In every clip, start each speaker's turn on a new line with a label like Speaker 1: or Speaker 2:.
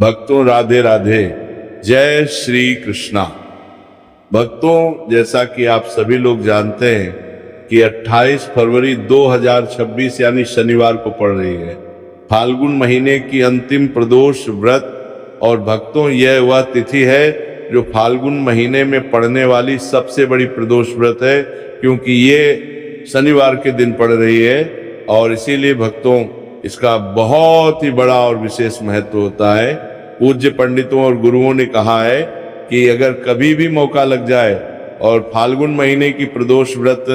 Speaker 1: भक्तों राधे राधे, जय श्री कृष्णा। भक्तों, जैसा कि आप सभी लोग जानते हैं कि 28 फरवरी 2026 यानी शनिवार को पड़ रही है फाल्गुन महीने की अंतिम प्रदोष व्रत। और भक्तों, यह वह तिथि है जो फाल्गुन महीने में पड़ने वाली सबसे बड़ी प्रदोष व्रत है, क्योंकि ये शनिवार के दिन पड़ रही है। और इसीलिए भक्तों, इसका बहुत ही बड़ा और विशेष महत्व होता है। पूज्य पंडितों और गुरुओं ने कहा है कि अगर कभी भी मौका लग जाए और फाल्गुन महीने की प्रदोष व्रत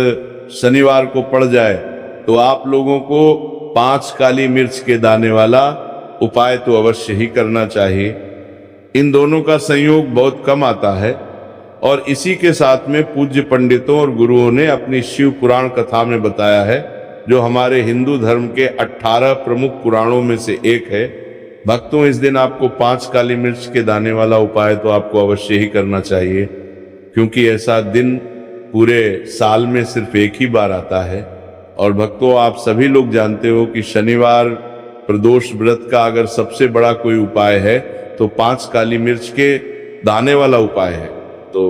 Speaker 1: शनिवार को पड़ जाए तो आप लोगों को 5 काली मिर्च के दाने वाला उपाय तो अवश्य ही करना चाहिए। इन दोनों का संयोग बहुत कम आता है और इसी के साथ में पूज्य पंडितों और गुरुओं ने अपनी शिव पुराण कथा में बताया है, जो हमारे हिंदू धर्म के 18 प्रमुख पुराणों में से एक है। भक्तों, इस दिन आपको 5 काली मिर्च के दाने वाला उपाय तो आपको अवश्य ही करना चाहिए, क्योंकि ऐसा दिन पूरे साल में सिर्फ एक ही बार आता है। और भक्तों, आप सभी लोग जानते हो कि शनिवार प्रदोष व्रत का अगर सबसे बड़ा कोई उपाय है तो 5 काली मिर्च के दाने वाला उपाय है। तो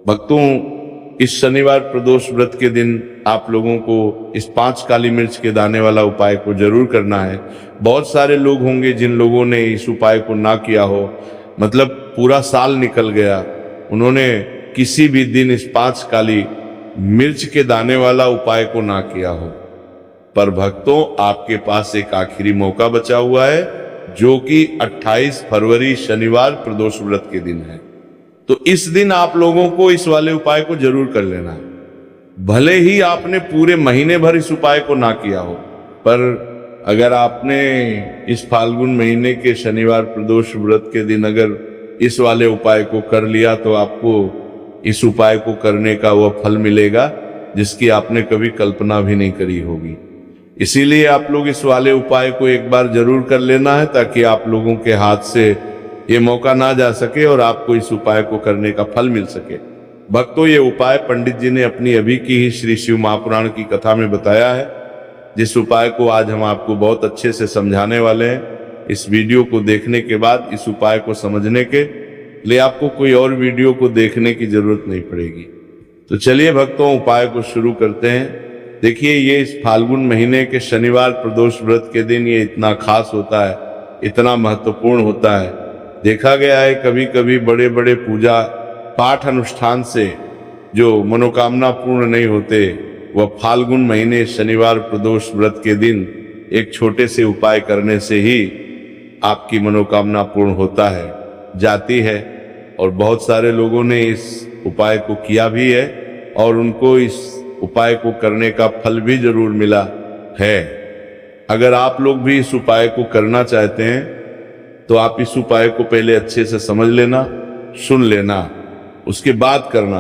Speaker 1: भक्तों, इस शनिवार प्रदोष व्रत के दिन आप लोगों को इस 5 काली मिर्च के दाने वाला उपाय को जरूर करना है। बहुत सारे लोग होंगे जिन लोगों ने इस उपाय को ना किया हो, मतलब पूरा साल निकल गया, उन्होंने किसी भी दिन इस 5 काली मिर्च के दाने वाला उपाय को ना किया हो। पर भक्तों, आपके पास एक आखिरी मौका बचा हुआ है, जो कि 28 फरवरी शनिवार प्रदोष व्रत के दिन है। तो इस दिन आप लोगों को इस वाले उपाय को जरूर कर लेना है। भले ही आपने पूरे महीने भर इस उपाय को ना किया हो, पर अगर आपने इस फाल्गुन महीने के शनिवार प्रदोष व्रत के दिन अगर इस वाले उपाय को कर लिया तो आपको इस उपाय को करने का वह फल मिलेगा जिसकी आपने कभी कल्पना भी नहीं करी होगी। इसीलिए आप लोग इस वाले उपाय को एक बार जरूर कर लेना है, ताकि आप लोगों के हाथ से ये मौका ना जा सके और आपको इस उपाय को करने का फल मिल सके। भक्तों, ये उपाय पंडित जी ने अपनी अभी की ही श्री शिव महापुराण की कथा में बताया है, जिस उपाय को आज हम आपको बहुत अच्छे से समझाने वाले हैं। इस वीडियो को देखने के बाद इस उपाय को समझने के लिए आपको कोई और वीडियो को देखने की जरूरत नहीं पड़ेगी। तो चलिए भक्तों, उपाय को शुरू करते हैं। देखिए, ये इस फाल्गुन महीने के शनिवार प्रदोष व्रत के दिन ये इतना खास होता है, इतना महत्वपूर्ण होता है। देखा गया है कभी कभी बड़े बड़े पूजा पाठ अनुष्ठान से जो मनोकामना पूर्ण नहीं होते, वह फाल्गुन महीने शनिवार प्रदोष व्रत के दिन एक छोटे से उपाय करने से ही आपकी मनोकामना पूर्ण होता है, जाती है। और बहुत सारे लोगों ने इस उपाय को किया भी है और उनको इस उपाय को करने का फल भी जरूर मिला है। अगर आप लोग भी इस उपाय को करना चाहते हैं तो आप इस उपाय को पहले अच्छे से समझ लेना, सुन लेना, उसके बाद करना।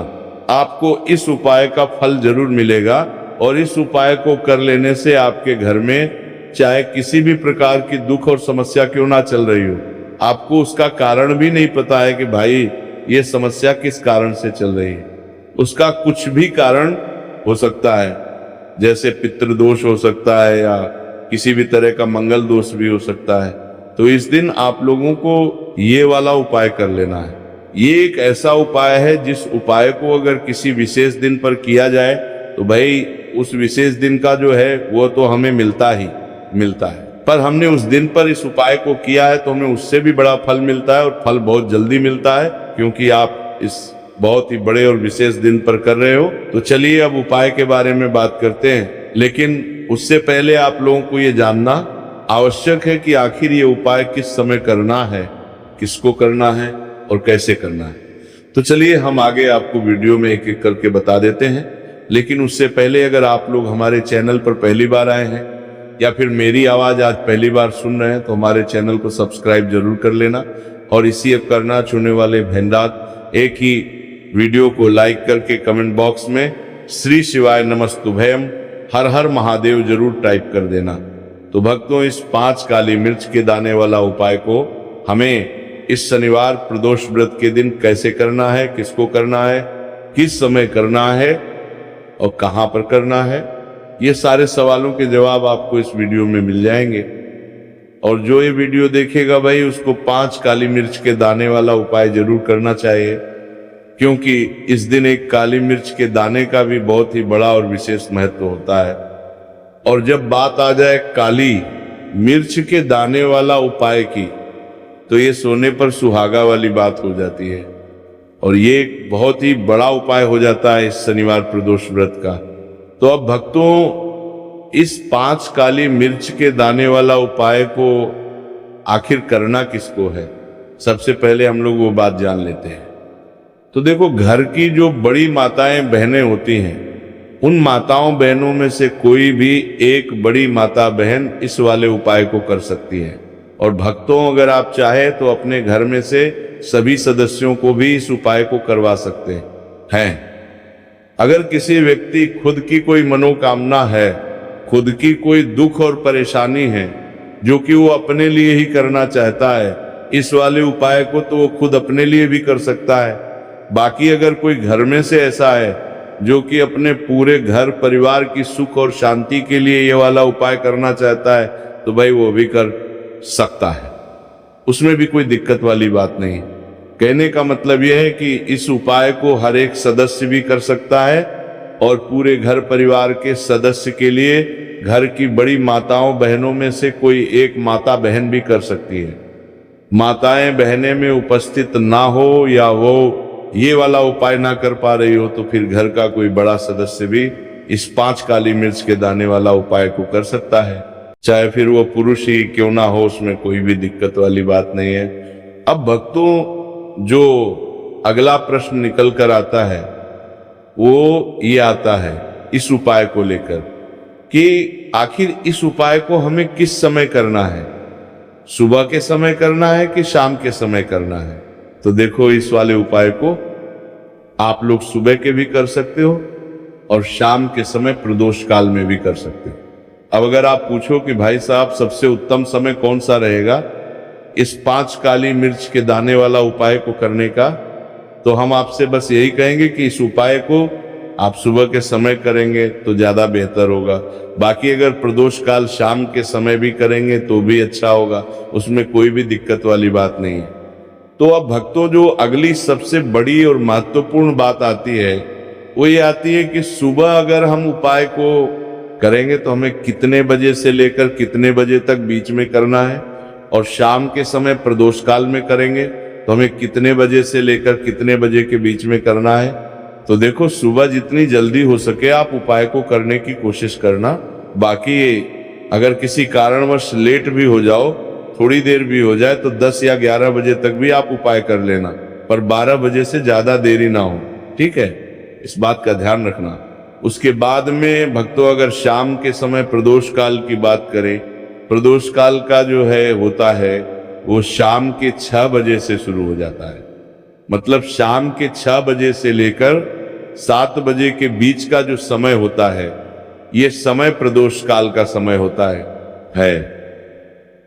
Speaker 1: आपको इस उपाय का फल जरूर मिलेगा और इस उपाय को कर लेने से आपके घर में चाहे किसी भी प्रकार की दुख और समस्या क्यों ना चल रही हो, आपको उसका कारण भी नहीं पता है कि भाई ये समस्या किस कारण से चल रही है, उसका कुछ भी कारण हो सकता है, जैसे पितृदोष हो सकता है या किसी भी तरह का मंगल दोष भी हो सकता है। तो इस दिन आप लोगों को ये वाला उपाय कर लेना है। ये एक ऐसा उपाय है जिस उपाय को अगर किसी विशेष दिन पर किया जाए तो भाई उस विशेष दिन का जो है वो तो हमें मिलता ही मिलता है, पर हमने उस दिन पर इस उपाय को किया है तो हमें उससे भी बड़ा फल मिलता है और फल बहुत जल्दी मिलता है, क्योंकि आप इस बहुत ही बड़े और विशेष दिन पर कर रहे हो। तो चलिए अब उपाय के बारे में बात करते हैं, लेकिन उससे पहले आप लोगों को ये जानना आवश्यक है कि आखिर ये उपाय किस समय करना है, किसको करना है और कैसे करना है। तो चलिए हम आगे आपको वीडियो में एक एक करके बता देते हैं, लेकिन उससे पहले अगर आप लोग हमारे चैनल पर पहली बार आए हैं या फिर मेरी आवाज आज पहली बार सुन रहे हैं तो हमारे चैनल को सब्सक्राइब जरूर कर लेना और इसी अब करना छूने वाले भेंडात एक ही वीडियो को लाइक करके कमेंट बॉक्स में श्री शिवाय नमस्तुभयम हर हर महादेव जरूर टाइप कर देना। तो भक्तों, इस 5 काली मिर्च के दाने वाला उपाय को हमें इस शनिवार प्रदोष व्रत के दिन कैसे करना है, किसको करना है, किस समय करना है और कहां पर करना है, ये सारे सवालों के जवाब आपको इस वीडियो में मिल जाएंगे। और जो ये वीडियो देखेगा भाई उसको 5 काली मिर्च के दाने वाला उपाय जरूर करना चाहिए, क्योंकि इस दिन एक काली मिर्च के दाने का भी बहुत ही बड़ा और विशेष महत्व होता है। और जब बात आ जाए काली मिर्च के दाने वाला उपाय की, तो ये सोने पर सुहागा वाली बात हो जाती है और ये एक बहुत ही बड़ा उपाय हो जाता है इस शनिवार प्रदोष व्रत का। तो अब भक्तों, इस 5 काली मिर्च के दाने वाला उपाय को आखिर करना किसको है, सबसे पहले हम लोग वो बात जान लेते हैं। तो देखो, घर की जो बड़ी माताएं बहनें होती हैं, उन माताओं बहनों में से कोई भी एक बड़ी माता बहन इस वाले उपाय को कर सकती है। और भक्तों, अगर आप चाहें तो अपने घर में से सभी सदस्यों को भी इस उपाय को करवा सकते हैं। अगर किसी व्यक्ति खुद की कोई मनोकामना है, खुद की कोई दुख और परेशानी है जो कि वो अपने लिए ही करना चाहता है, इस वाले उपाय को तो वो खुद अपने लिए भी कर सकता है। बाकी अगर कोई घर में से ऐसा है जो कि अपने पूरे घर परिवार की सुख और शांति के लिए ये वाला उपाय करना चाहता है, तो भाई वो भी कर सकता है, उसमें भी कोई दिक्कत वाली बात नहीं। कहने का मतलब यह है कि इस उपाय को हर एक सदस्य भी कर सकता है और पूरे घर परिवार के सदस्य के लिए घर की बड़ी माताओं बहनों में से कोई एक माता बहन भी कर सकती है। माताएं बहनें में उपस्थित ना हो या वो ये वाला उपाय ना कर पा रही हो, तो फिर घर का कोई बड़ा सदस्य भी इस 5 काली मिर्च के दाने वाला उपाय को कर सकता है, चाहे फिर वो पुरुष ही क्यों ना हो, उसमें कोई भी दिक्कत वाली बात नहीं है। अब भक्तों, जो अगला प्रश्न निकल कर आता है वो ये आता है इस उपाय को लेकर कि आखिर इस उपाय को हमें किस समय करना है, सुबह के समय करना है कि शाम के समय करना है। तो देखो, इस वाले उपाय को आप लोग सुबह के भी कर सकते हो और शाम के समय प्रदोष काल में भी कर सकते हो। अब अगर आप पूछो कि भाई साहब सबसे उत्तम समय कौन सा रहेगा इस 5 काली मिर्च के दाने वाला उपाय को करने का, तो हम आपसे बस यही कहेंगे कि इस उपाय को आप सुबह के समय करेंगे तो ज्यादा बेहतर होगा। बाकी अगर प्रदोष काल शाम के समय भी करेंगे तो भी अच्छा होगा, उसमें कोई भी दिक्कत वाली बात नहीं है। तो अब भक्तों, जो अगली सबसे बड़ी और महत्वपूर्ण बात आती है वो ये आती है कि सुबह अगर हम उपाय को करेंगे तो हमें कितने बजे से लेकर कितने बजे तक बीच में करना है, और शाम के समय प्रदोष काल में करेंगे तो हमें कितने बजे से लेकर कितने बजे के बीच में करना है। तो देखो, सुबह जितनी जल्दी हो सके आप उपाय को करने की कोशिश करना। बाकी अगर किसी कारणवश लेट भी हो जाओ, थोड़ी देर भी हो जाए, तो 10 या 11 बजे तक भी आप उपाय कर लेना, पर 12 बजे से ज्यादा देरी ना हो, ठीक है, इस बात का ध्यान रखना। उसके बाद में भक्तों, अगर शाम के समय प्रदोष काल की बात करें, प्रदोष काल का जो है होता है वो शाम के 6 बजे से शुरू हो जाता है। मतलब शाम के 6 बजे से लेकर 7 बजे के बीच का जो समय होता है, ये समय प्रदोष काल का समय होता है।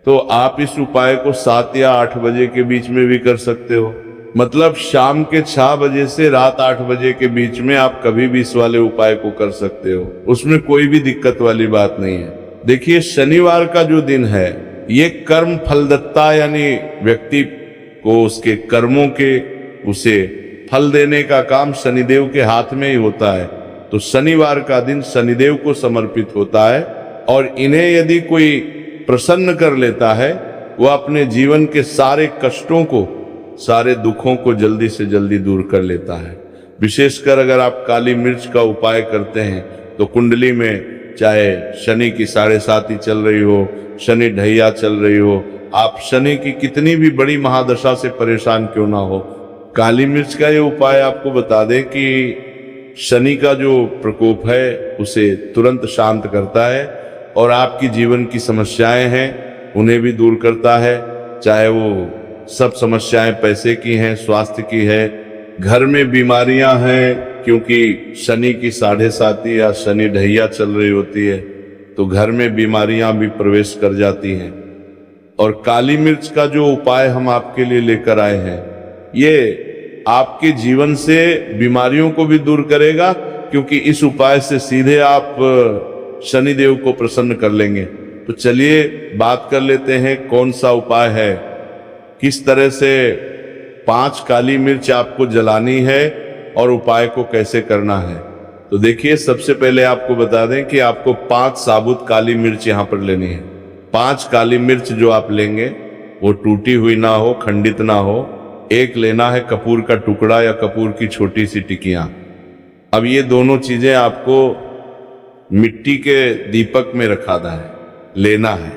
Speaker 1: तो आप इस उपाय को 7 या 8 बजे के बीच में भी कर सकते हो। मतलब शाम के 6 बजे से रात 8 बजे के बीच में आप कभी भी इस वाले उपाय को कर सकते हो, उसमें कोई भी दिक्कत वाली बात नहीं है। देखिए, शनिवार का जो दिन है ये कर्म फलदत्ता, यानी व्यक्ति को उसके कर्मों के उसे फल देने का काम शनिदेव के हाथ में ही होता है। तो शनिवार का दिन शनिदेव को समर्पित होता है और इन्हें यदि कोई प्रसन्न कर लेता है, वह अपने जीवन के सारे कष्टों को, सारे दुखों को जल्दी से जल्दी दूर कर लेता है। विशेषकर अगर आप काली मिर्च का उपाय करते हैं तो कुंडली में चाहे शनि की 7.5 चल रही हो, शनि ढैया चल रही हो, आप शनि की कितनी भी बड़ी महादशा से परेशान क्यों ना हो, काली मिर्च का ये उपाय आपको बता दें कि शनि का जो प्रकोप है उसे तुरंत शांत करता है और आपकी जीवन की समस्याएं हैं उन्हें भी दूर करता है। चाहे वो सब समस्याएं पैसे की हैं, स्वास्थ्य की है, घर में बीमारियां हैं, क्योंकि शनि की 7.5 या शनि ढैया चल रही होती है तो घर में बीमारियां भी प्रवेश कर जाती हैं। और काली मिर्च का जो उपाय हम आपके लिए लेकर आए हैं, ये आपके जीवन से बीमारियों को भी दूर करेगा, क्योंकि इस उपाय से सीधे आप शनिदेव को प्रसन्न कर लेंगे। तो चलिए बात कर लेते हैं कौन सा उपाय है, किस तरह से 5 काली मिर्च आपको जलानी है और उपाय को कैसे करना है। तो देखिए, सबसे पहले आपको बता दें कि आपको 5 साबुत काली मिर्च यहाँ पर लेनी है। 5 काली मिर्च जो आप लेंगे वो टूटी हुई ना हो, खंडित ना हो। एक लेना है कपूर का टुकड़ा या कपूर की छोटी सी टिकियां। अब ये दोनों चीजें आपको मिट्टी के दीपक में रखाना है, लेना है,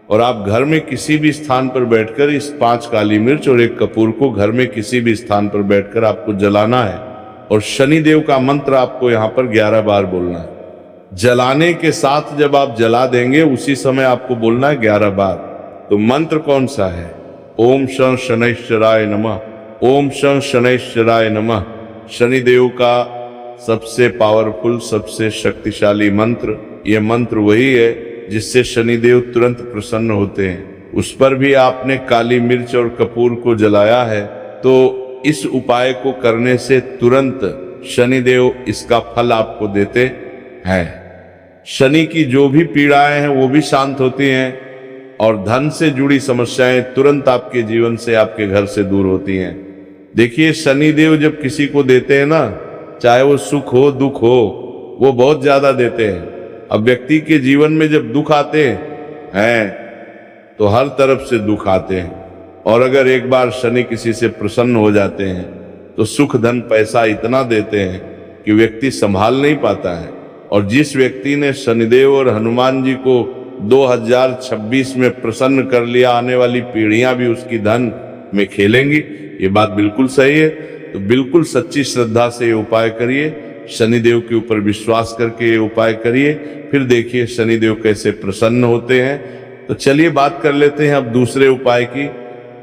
Speaker 1: और आप घर में किसी भी स्थान पर बैठकर इस 5 काली मिर्च और एक कपूर को घर में किसी भी स्थान पर बैठकर आपको जलाना है। और शनिदेव का मंत्र आपको यहाँ पर 11 बार बोलना है। जलाने के साथ जब आप जला देंगे उसी समय आपको बोलना है 11 बार। तो मंत्र कौन सा है? ओम शं शनैश्चराय नमः, ओम शं शनैश्चराय नमः। शनिदेव का सबसे पावरफुल, सबसे शक्तिशाली मंत्र। यह मंत्र वही है जिससे शनिदेव तुरंत प्रसन्न होते हैं। उस पर भी आपने काली मिर्च और कपूर को जलाया है, तो इस उपाय को करने से तुरंत शनिदेव इसका फल आपको देते हैं। शनि की जो भी पीड़ाएं हैं वो भी शांत होती हैं, और धन से जुड़ी समस्याएं तुरंत आपके जीवन से, आपके घर से दूर होती हैं। देखिए, शनिदेव जब किसी को देते हैं ना, चाहे वो सुख हो दुख हो, वो बहुत ज्यादा देते हैं। अब व्यक्ति के जीवन में जब दुख आते हैं तो हर तरफ से दुख आते हैं, और अगर एक बार शनि किसी से प्रसन्न हो जाते हैं तो सुख धन पैसा इतना देते हैं कि व्यक्ति संभाल नहीं पाता है। और जिस व्यक्ति ने शनिदेव और हनुमान जी को 2026 में प्रसन्न कर लिया, आने वाली पीढ़ियां भी उसकी धन में खेलेंगी। ये बात बिल्कुल सही है। तो बिल्कुल सच्ची श्रद्धा से ये उपाय करिए, शनिदेव के ऊपर विश्वास करके ये उपाय करिए, फिर देखिए शनिदेव कैसे प्रसन्न होते हैं। तो चलिए बात कर लेते हैं अब दूसरे उपाय की,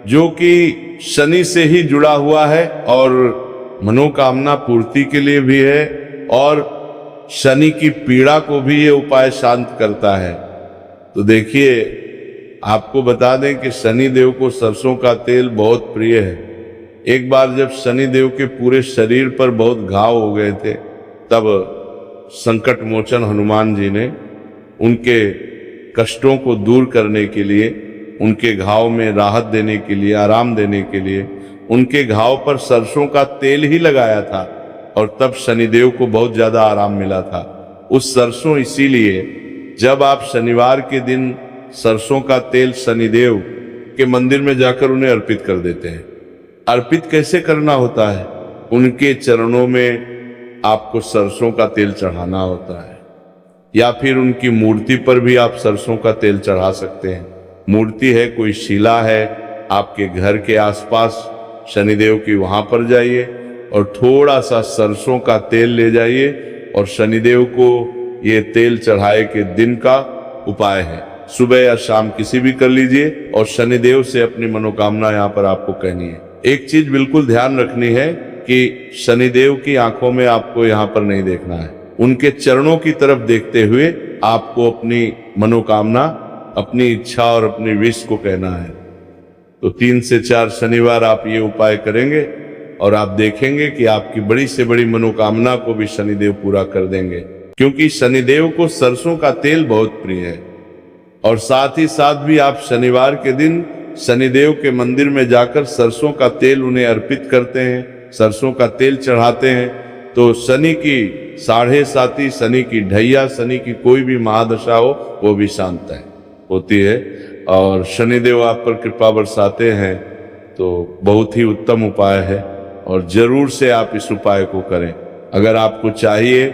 Speaker 1: जो कि शनि से ही जुड़ा हुआ है और मनोकामना पूर्ति के लिए भी है, और शनि की पीड़ा को भी ये उपाय शांत करता है। तो देखिए, आपको बता दें कि शनिदेव को सरसों का तेल बहुत प्रिय है। एक बार जब शनिदेव के पूरे शरीर पर बहुत घाव हो गए थे, तब संकट मोचन हनुमान जी ने उनके कष्टों को दूर करने के लिए, उनके घाव में राहत देने के लिए, आराम देने के लिए उनके घाव पर सरसों का तेल ही लगाया था, और तब शनिदेव को बहुत ज्यादा आराम मिला था। उस सरसों इसीलिए जब आप शनिवार के दिन सरसों का तेल शनिदेव के मंदिर में जाकर उन्हें अर्पित कर देते हैं। अर्पित कैसे करना होता है? उनके चरणों में आपको सरसों का तेल चढ़ाना होता है, या फिर उनकी मूर्ति पर भी आप सरसों का तेल चढ़ा सकते हैं। मूर्ति है, कोई शिला है आपके घर के आसपास शनिदेव की, वहां पर जाइए और थोड़ा सा सरसों का तेल ले जाइए, और शनिदेव को ये तेल चढ़ाए के दिन का उपाय है। सुबह या शाम किसी भी कर लीजिए, और शनिदेव से अपनी मनोकामना यहाँ पर आपको कहनी है। एक चीज बिल्कुल ध्यान रखनी है कि शनिदेव की आंखों में आपको यहाँ पर नहीं देखना है, उनके चरणों की तरफ देखते हुए आपको अपनी मनोकामना, अपनी इच्छा और अपनी विश को कहना है। तो 3 से 4 शनिवार आप ये उपाय करेंगे और आप देखेंगे कि आपकी बड़ी से बड़ी मनोकामना को भी शनिदेव पूरा कर देंगे, क्योंकि शनिदेव को सरसों का तेल बहुत प्रिय है। और साथ ही साथ भी आप शनिवार के दिन शनिदेव के मंदिर में जाकर सरसों का तेल उन्हें अर्पित करते हैं, सरसों का तेल चढ़ाते हैं, तो शनि की 7.5, शनि की ढैया, शनि की कोई भी महादशा हो वो भी शांत होती है, और शनिदेव आप पर कृपा बरसाते हैं। तो बहुत ही उत्तम उपाय है, और जरूर से आप इस उपाय को करें। अगर आपको चाहिए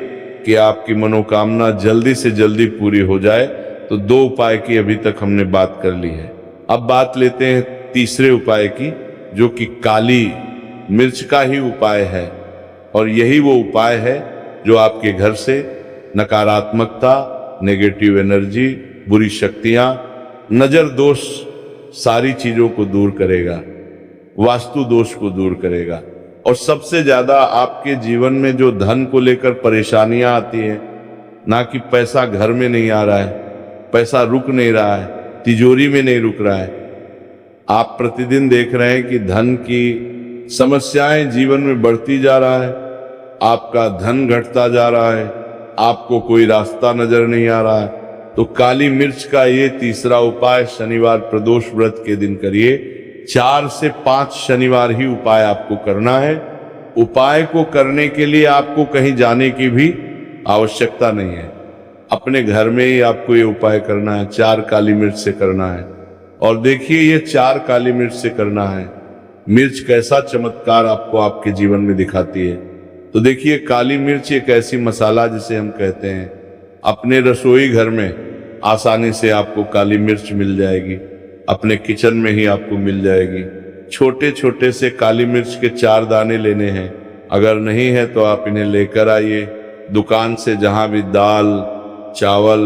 Speaker 1: कि आपकी मनोकामना जल्दी से जल्दी पूरी हो जाए, तो 2 उपाय की अभी तक हमने बात कर ली है। अब बात लेते हैं तीसरे उपाय की, जो कि काली मिर्च का ही उपाय है, और यही वो उपाय है जो आपके घर से नकारात्मकता, नेगेटिव एनर्जी, बुरी शक्तियां, नजर दोष, सारी चीजों को दूर करेगा, वास्तु दोष को दूर करेगा। और सबसे ज्यादा आपके जीवन में जो धन को लेकर परेशानियां आती हैं, ना कि पैसा घर में नहीं आ रहा है, पैसा रुक नहीं रहा है, तिजोरी में नहीं रुक रहा है, आप प्रतिदिन देख रहे हैं कि धन की समस्याएं जीवन में बढ़ती जा रहा है, आपका धन घटता जा रहा है, आपको कोई रास्ता नजर नहीं आ रहा है, तो काली मिर्च का ये तीसरा उपाय शनिवार प्रदोष व्रत के दिन करिए। 4 से 5 शनिवार ही उपाय आपको करना है। उपाय को करने के लिए आपको कहीं जाने की भी आवश्यकता नहीं है, अपने घर में ही आपको ये उपाय करना है। 4 काली मिर्च से करना है। और देखिए ये 4 काली मिर्च से करना है, मिर्च कैसा चमत्कार आपको आपके जीवन में दिखाती है। तो देखिए काली मिर्च एक ऐसी मसाला जिसे हम कहते हैं, अपने रसोई घर में आसानी से आपको काली मिर्च मिल जाएगी, अपने किचन में ही आपको मिल जाएगी। छोटे छोटे से काली मिर्च के 4 दाने लेने हैं। अगर नहीं है तो आप इन्हें लेकर आइए दुकान से, जहां भी दाल चावल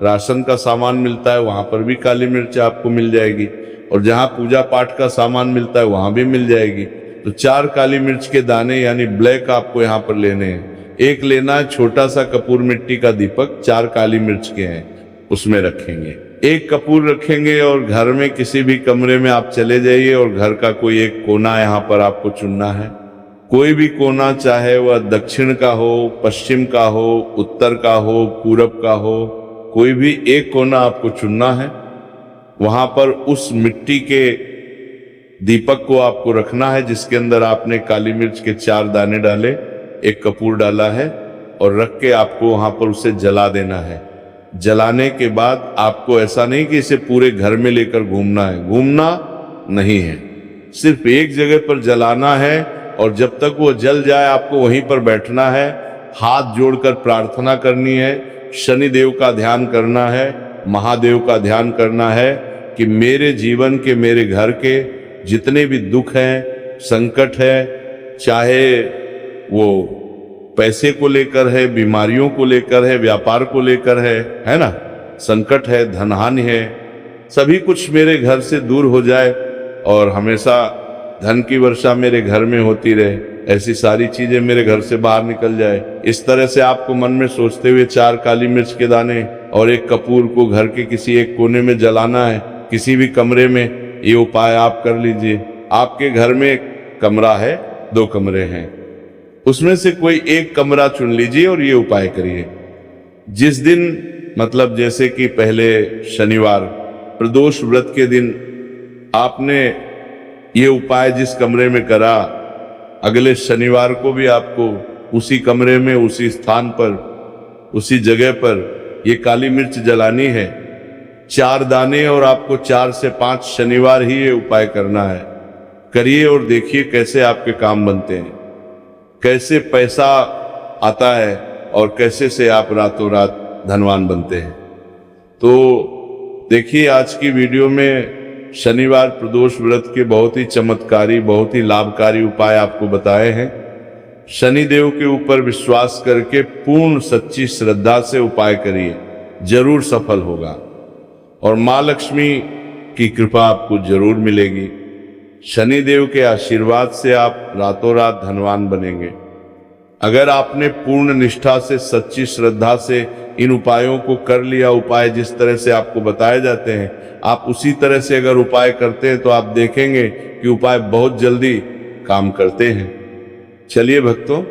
Speaker 1: राशन का सामान मिलता है वहां पर भी काली मिर्च आपको मिल जाएगी, और जहां पूजा पाठ का सामान मिलता है वहां भी मिल जाएगी। तो 4 काली मिर्च के दाने यानी ब्लैक आपको यहाँ पर लेने हैं। एक लेना है छोटा सा कपूर मिट्टी का दीपक, 4 काली मिर्च के हैं, उसमें रखेंगे। एक कपूर रखेंगे और घर में किसी भी कमरे में आप चले जाइए और घर का कोई एक कोना यहाँ पर आपको चुनना है। कोई भी कोना, चाहे वह दक्षिण का हो, पश्चिम का हो, उत्तर का हो, पूरब का हो, कोई भी एक कोना आपको चुनना है। वहां पर उस मिट्टी के दीपक को आपको रखना है जिसके अंदर आपने काली मिर्च के 4 दाने डाले, एक कपूर डाला है, और रख के आपको वहां पर उसे जला देना है। जलाने के बाद आपको ऐसा नहीं कि इसे पूरे घर में लेकर घूमना है, घूमना नहीं है, सिर्फ एक जगह पर जलाना है। और जब तक वो जल जाए आपको वहीं पर बैठना है, हाथ जोड़कर प्रार्थना करनी है, शनि देव का ध्यान करना है, महादेव का ध्यान करना है कि मेरे जीवन के, मेरे घर के जितने भी दुख हैं, संकट है, चाहे वो पैसे को लेकर है, बीमारियों को लेकर है, व्यापार को लेकर है ना, संकट है, धनहानि है, सभी कुछ मेरे घर से दूर हो जाए और हमेशा धन की वर्षा मेरे घर में होती रहे, ऐसी सारी चीजें मेरे घर से बाहर निकल जाए। इस तरह से आपको मन में सोचते हुए 4 काली मिर्च के दाने और एक कपूर को घर के किसी एक कोने में जलाना है, किसी भी कमरे में। ये उपाय आप कर लीजिए। आपके घर में कमरा है, 2 कमरे हैं, उसमें से कोई एक कमरा चुन लीजिए और ये उपाय करिए। जिस दिन, मतलब जैसे कि पहले शनिवार प्रदोष व्रत के दिन आपने ये उपाय जिस कमरे में करा, अगले शनिवार को भी आपको उसी कमरे में, उसी स्थान पर, उसी जगह पर ये काली मिर्च जलानी है, 4 दाने, और आपको 4 से 5 शनिवार ही ये उपाय करना है। करिए और देखिए कैसे आपके काम बनते हैं, कैसे पैसा आता है और कैसे से आप रातों रात धनवान बनते हैं। तो देखिए आज की वीडियो में शनिवार प्रदोष व्रत के बहुत ही चमत्कारी, बहुत ही लाभकारी उपाय आपको बताए हैं। शनिदेव के ऊपर विश्वास करके पूर्ण सच्ची श्रद्धा से उपाय करिए, जरूर सफल होगा और माँ लक्ष्मी की कृपा आपको जरूर मिलेगी। शनिदेव के आशीर्वाद से आप रातों रात धनवान बनेंगे। अगर आपने पूर्ण निष्ठा से, सच्ची श्रद्धा से इन उपायों को कर लिया, उपाय जिस तरह से आपको बताए जाते हैं, आप उसी तरह से अगर उपाय करते हैं तो आप देखेंगे कि उपाय बहुत जल्दी काम करते हैं। चलिए भक्तों,